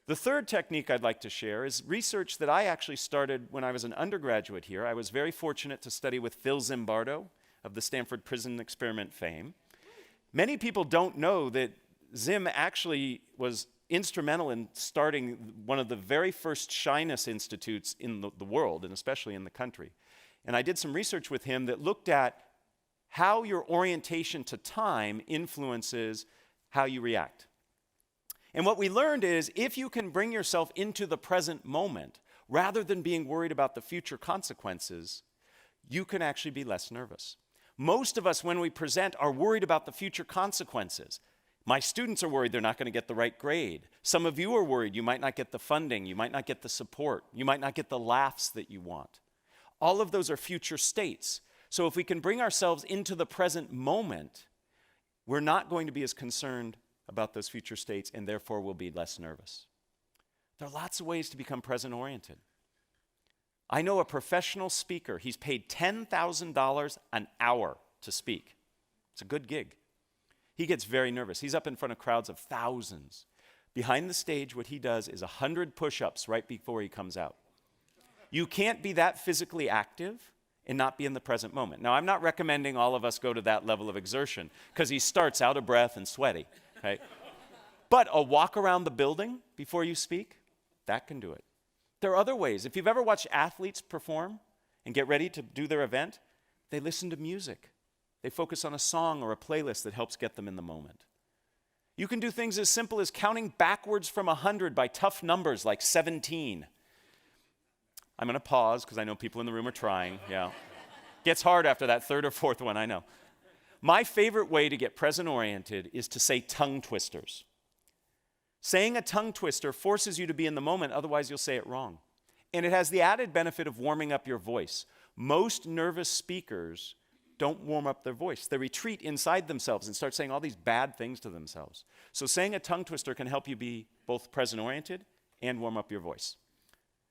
The third technique I'd like to share is research that I actually started when I was an undergraduate here. I was very fortunate to study with Phil Zimbardo of the Stanford Prison Experiment fame. Many people don't know that Zim actually was instrumental in starting one of the very first shyness institutes in the world, and especially in the country. And I did some research with him that looked at how your orientation to time influences how you react. And what we learned is if you can bring yourself into the present moment, rather than being worried about the future consequences, you can actually be less nervous. Most of us, when we present, are worried about the future consequences. My students are worried they're not going to get the right grade. Some of you are worried you might not get the funding, you might not get the support, you might not get the laughs that you want. All of those are future states. So if we can bring ourselves into the present moment, we're not going to be as concerned about those future states, and therefore we'll be less nervous. There are lots of ways to become present-oriented. I know a professional speaker. He's paid $10,000 an hour to speak. It's a good gig. He gets very nervous. He's up in front of crowds of thousands. Behind the stage, what he does is 100 push-ups right before he comes out. You can't be that physically active and not be in the present moment. Now, I'm not recommending all of us go to that level of exertion, because he starts out of breath and sweaty. Right? But a walk around the building before you speak, that can do it. There are other ways. If you've ever watched athletes perform and get ready to do their event, they listen to music. They focus on a song or a playlist that helps get them in the moment. You can do things as simple as counting backwards from 100 by tough numbers like 17. I'm going to pause because I know people in the room are trying. Yeah. Gets hard after that third or fourth one, I know. My favorite way to get present-oriented is to say tongue twisters. Saying a tongue twister forces you to be in the moment, otherwise you'll say it wrong. And it has the added benefit of warming up your voice. Most nervous speakers don't warm up their voice. They retreat inside themselves and start saying all these bad things to themselves. So saying a tongue twister can help you be both present-oriented and warm up your voice.